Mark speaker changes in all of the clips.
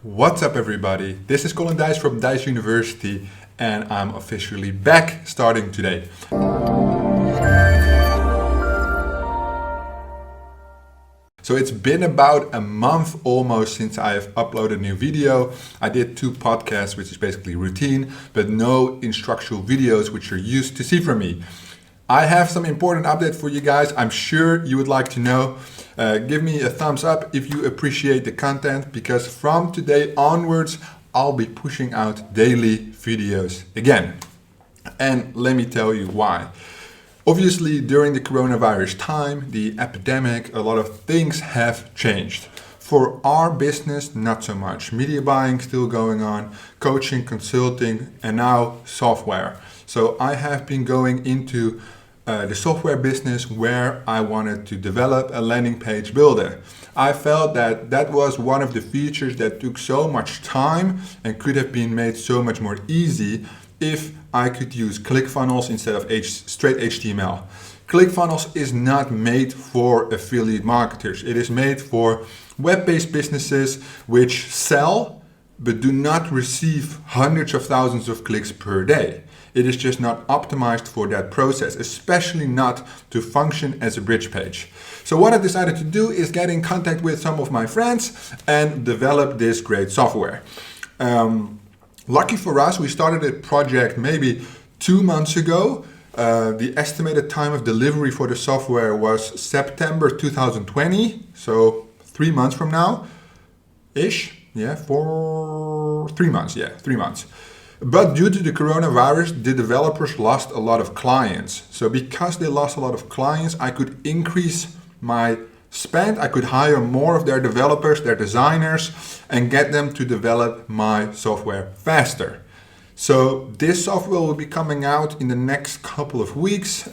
Speaker 1: What's up, everybody? This is Colin Dijs from Dijs University, and I'm officially back starting today. So it's been about a month almost since I have uploaded a new video. I did 2 podcasts, which is basically routine, but no instructional videos, which you're used to see from me. I have some important update for you guys. I'm sure you would like to know. Give me a thumbs up if you appreciate the content, because from today onwards, I'll be pushing out daily videos again. And let me tell you why. Obviously, during the coronavirus time, the epidemic, a lot of things have changed. For our business, not so much. Media buying still going on, coaching, consulting, and now software. So I have been going into the software business where I wanted to develop a landing page builder. I felt that that was one of the features that took so much time and could have been made so much more easy if I could use ClickFunnels instead of straight HTML. ClickFunnels is not made for affiliate marketers. It is made for web-based businesses which sell but do not receive hundreds of thousands of clicks per day. It is just not optimized for that process, especially not to function as a bridge page. So what I decided to do is get in contact with some of my friends and develop this great software. Lucky for us, we started a project maybe 2 months ago. The estimated time of delivery for the software was September 2020, so 3 months from now-ish. Yeah, 3 months. Yeah, 3 months. But due to the coronavirus, the developers lost a lot of clients. So because they lost a lot of clients, I could increase my spend. I could hire more of their developers, their designers, and get them to develop my software faster. So this software will be coming out in the next couple of weeks.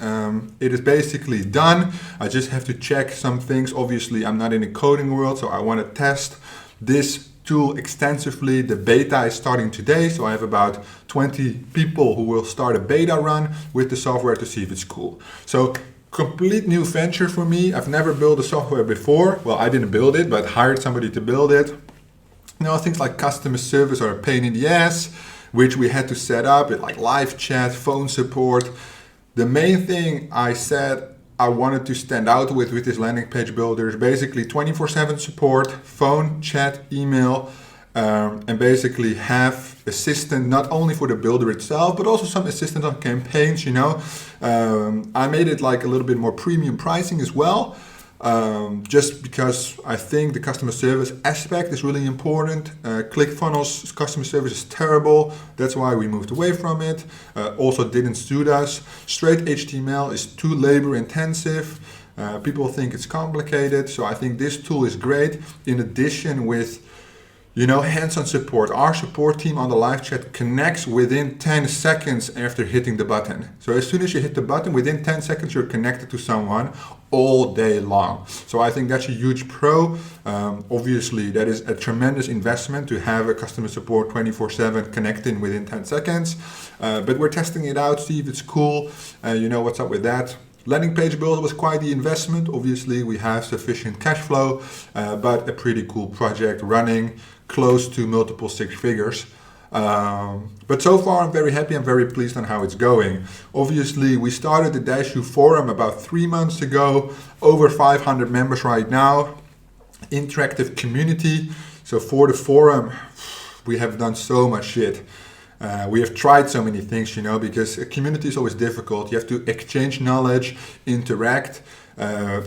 Speaker 1: It is basically done. I just have to check some things. Obviously, I'm not in the coding world, so I want to test this tool extensively. The beta is starting today, so I have about 20 people who will start a beta run with the software to see if it's cool. So complete new venture for me. I've never built a software before. Well, I didn't build it, but hired somebody to build it. You know, things like customer service are a pain in the ass, which we had to set up with like live chat, phone support. The main thing I said I wanted to stand out with this landing page builder is basically 24/7 support, phone, chat, email, and basically have assistant not only for the builder itself, but also some assistance on campaigns, you know. I made it like a little bit more premium pricing as well, just because I think the customer service aspect is really important. ClickFunnels customer service is terrible. That's why we moved away from it. Also didn't suit us. Straight HTML is too labor intensive. People think it's complicated. So I think this tool is great. In addition with, you know, hands-on support. Our support team on the live chat connects within 10 seconds after hitting the button. So as soon as you hit the button, within 10 seconds, you're connected to someone all day long. So I think that's a huge pro. Obviously, that is a tremendous investment to have a customer support 24/7 connecting within 10 seconds. But we're testing it out, see if it's cool. You know what's up with that. Landing page builder was quite the investment. Obviously, we have sufficient cash flow, but a pretty cool project running close to multiple 6 figures. But so far I'm very happy, I'm very pleased on how it's going. Obviously, we started the Dijs forum about 3 months ago, over 500 members right now, interactive community. So for the forum, we have done so much shit. We have tried so many things, you know, because a community is always difficult. You have to exchange knowledge, interact.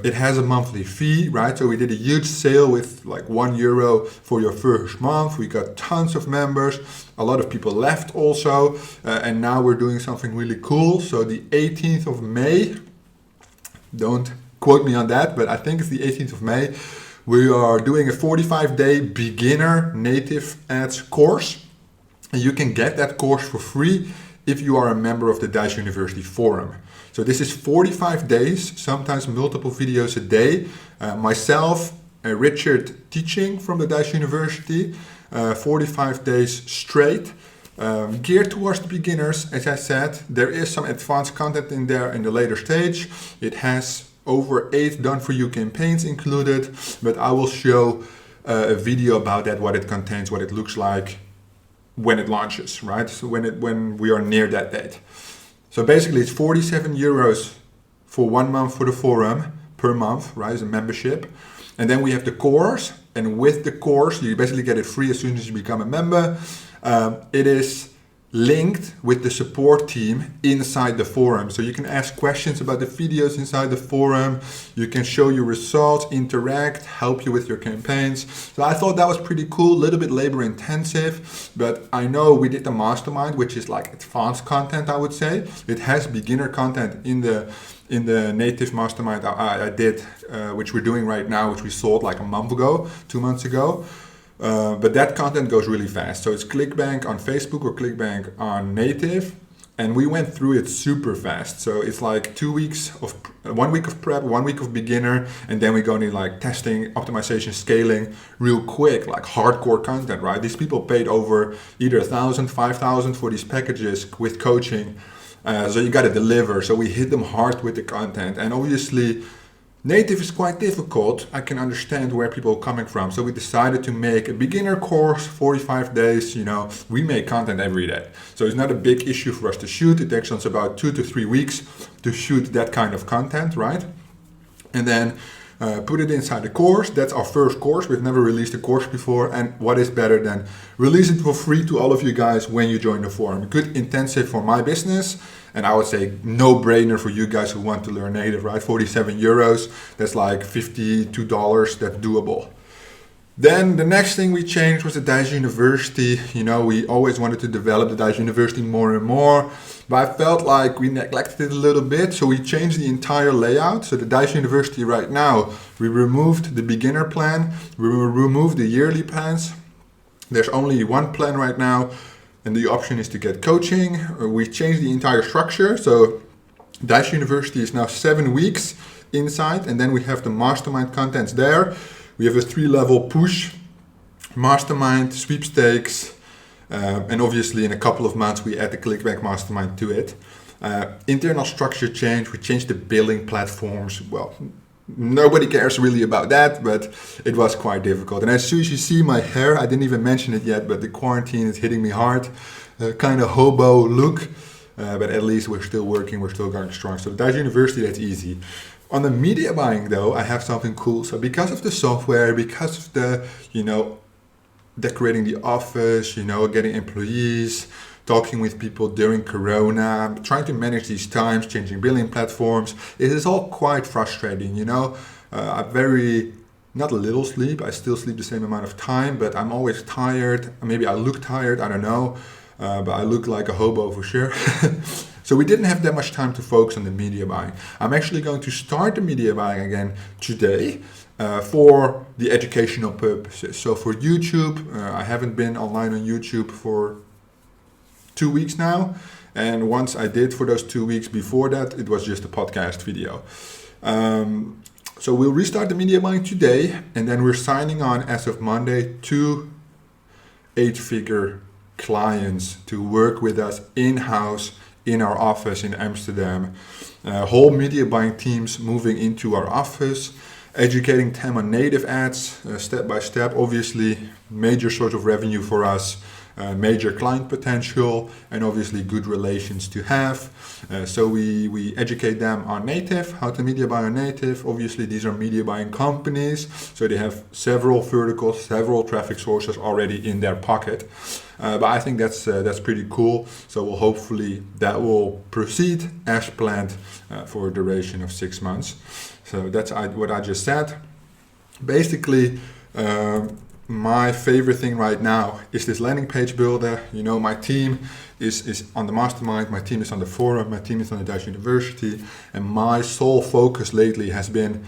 Speaker 1: It has a monthly fee, right? So we did a huge sale with like €1 for your first month. We got tons of members. A lot of people left also. And now we're doing something really cool. So the 18th of May, don't quote me on that, but I think it's the 18th of May. We are doing a 45-day beginner native ads course. And you can get that course for free if you are a member of the Dijs University forum. So this is 45 days, sometimes multiple videos a day. Myself, Richard teaching from the Dijs University, 45 days straight, geared towards the beginners. As I said, there is some advanced content in there in the later stage. It has over 8 done-for-you campaigns included, but I will show a video about that, what it contains, what it looks like when it launches, right? So when we are near that date. So basically it's 47 euros for 1 month for the forum per month, right? As a membership. And then we have the course, and with the course, you basically get it free as soon as you become a member. It is linked with the support team inside the forum. So you can ask questions about the videos inside the forum. You can show your results, interact, help you with your campaigns. So I thought that was pretty cool, a little bit labor intensive, but I know we did the mastermind, which is like advanced content, I would say. It has beginner content in the native mastermind I did, which we're doing right now, which we sold like a month ago, 2 months ago. But that content goes really fast. So it's ClickBank on Facebook or ClickBank on native. And we went through it super fast. So it's like 2 weeks of 1 week of prep, 1 week of beginner. And then we go into like testing, optimization, scaling real quick, like hardcore content, right? These people paid over either 1,000, 5,000 for these packages with coaching. So you got to deliver. So we hit them hard with the content. And obviously, native is quite difficult. I can understand where people are coming from. So we decided to make a beginner course, 45 days, we make content every day. So it's not a big issue for us to shoot. It takes us about 2 to 3 weeks to shoot that kind of content, right? And then put it inside the course. That's our first course. We've never released a course before. And what is better than release it for free to all of you guys when you join the forum? Good intensive for my business. And I would say no-brainer for you guys who want to learn native, right? 47 euros, that's like $52, that's doable. Then the next thing we changed was the Dijs University. We always wanted to develop the Dijs University more and more, but I felt like we neglected it a little bit, so we changed the entire layout. So the Dijs University right now, we removed the beginner plan, we removed the yearly plans. There's only one plan right now, and the option is to get coaching. We changed the entire structure. So Dijs University is now 7 weeks inside, and then we have the mastermind contents there. We have a 3-level push, mastermind, sweepstakes, and obviously in a couple of months we add the ClickBank mastermind to it. Internal structure change, we changed the billing platforms. Well, nobody cares really about that, but it was quite difficult. And as soon as you see my hair, I didn't even mention it yet, but the quarantine is hitting me hard. Kind of hobo look, but at least we're still working, we're still going strong. So the Dijs University, that's easy. On the media buying though, I have something cool. So because of the software, because of the, decorating the office, getting employees, talking with people during Corona, trying to manage these times, changing billing platforms, it is all quite frustrating, I'm not a little sleep, I still sleep the same amount of time, but I'm always tired. Maybe I look tired, I don't know, but I look like a hobo for sure. So we didn't have that much time to focus on the media buying. I'm actually going to start the media buying again today for the educational purposes. So for YouTube, I haven't been online on YouTube for 2 weeks now. And once I did for those 2 weeks before that, it was just a podcast video. So we'll restart the media buying today, and then we're signing on as of Monday 2 8-figure clients to work with us in-house in our office in Amsterdam. Whole media buying teams moving into our office, educating them on native ads step by step. Obviously, major source of revenue for us, major client potential, and obviously good relations to have. So we educate them on native, how to media buy on native. Obviously, these are media buying companies, so they have several verticals, several traffic sources already in their pocket. But I think that's pretty cool. So hopefully that will proceed as planned for a duration of 6 months. So that's what I just said. Basically, my favorite thing right now is this landing page builder. My team is on the mastermind, my team is on the forum, my team is on the Dijs University, and my sole focus lately has been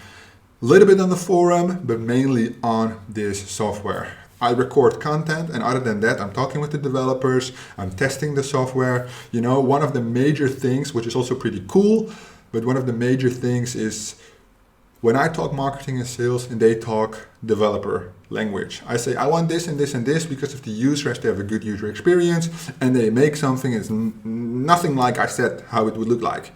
Speaker 1: a little bit on the forum, but mainly on this software. I record content, and other than that, I'm talking with the developers, I'm testing the software. One of the major things, which is also pretty cool, but one of the major things is when I talk marketing and sales and they talk developer language. I say, I want this and this and this because if the user has to have a good user experience, and they make something, it's nothing like I said how it would look like.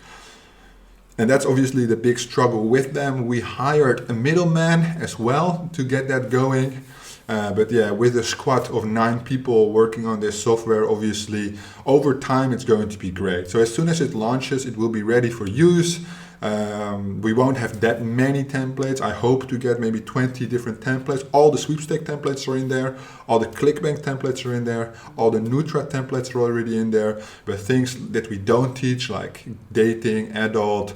Speaker 1: And that's obviously the big struggle with them. We hired a middleman as well to get that going. But yeah, with a squad of 9 people working on this software, obviously over time it's going to be great. So as soon as it launches, it will be ready for use. We won't have that many templates. I hope to get maybe 20 different templates. All the sweepstake templates are in there. All the ClickBank templates are in there. All the Nutra templates are already in there. But things that we don't teach, like dating, adult,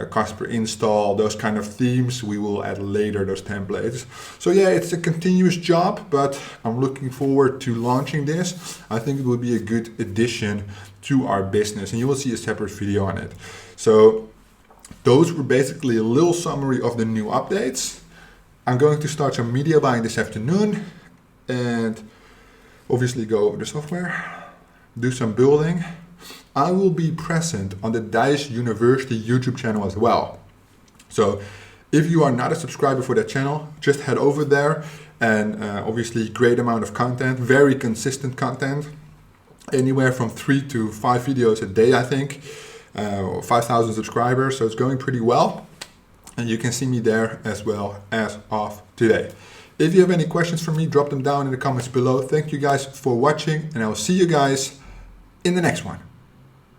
Speaker 1: cost per install, those kind of themes, we will add later, those templates. So yeah, it's a continuous job, but I'm looking forward to launching this. I think it will be a good addition to our business, and you will see a separate video on it. So those were basically a little summary of the new updates. I'm going to start some media buying this afternoon and obviously go over the software, do some building. I will be present on the Dijs University YouTube channel as well. So if you are not a subscriber for that channel, just head over there, and obviously great amount of content, very consistent content, anywhere from 3 to 5 videos a day, I think. 5,000 subscribers, so it's going pretty well, and you can see me there as well as of today. If you have any questions for me, drop them down in the comments below. Thank you guys for watching, and I will see you guys in the next one.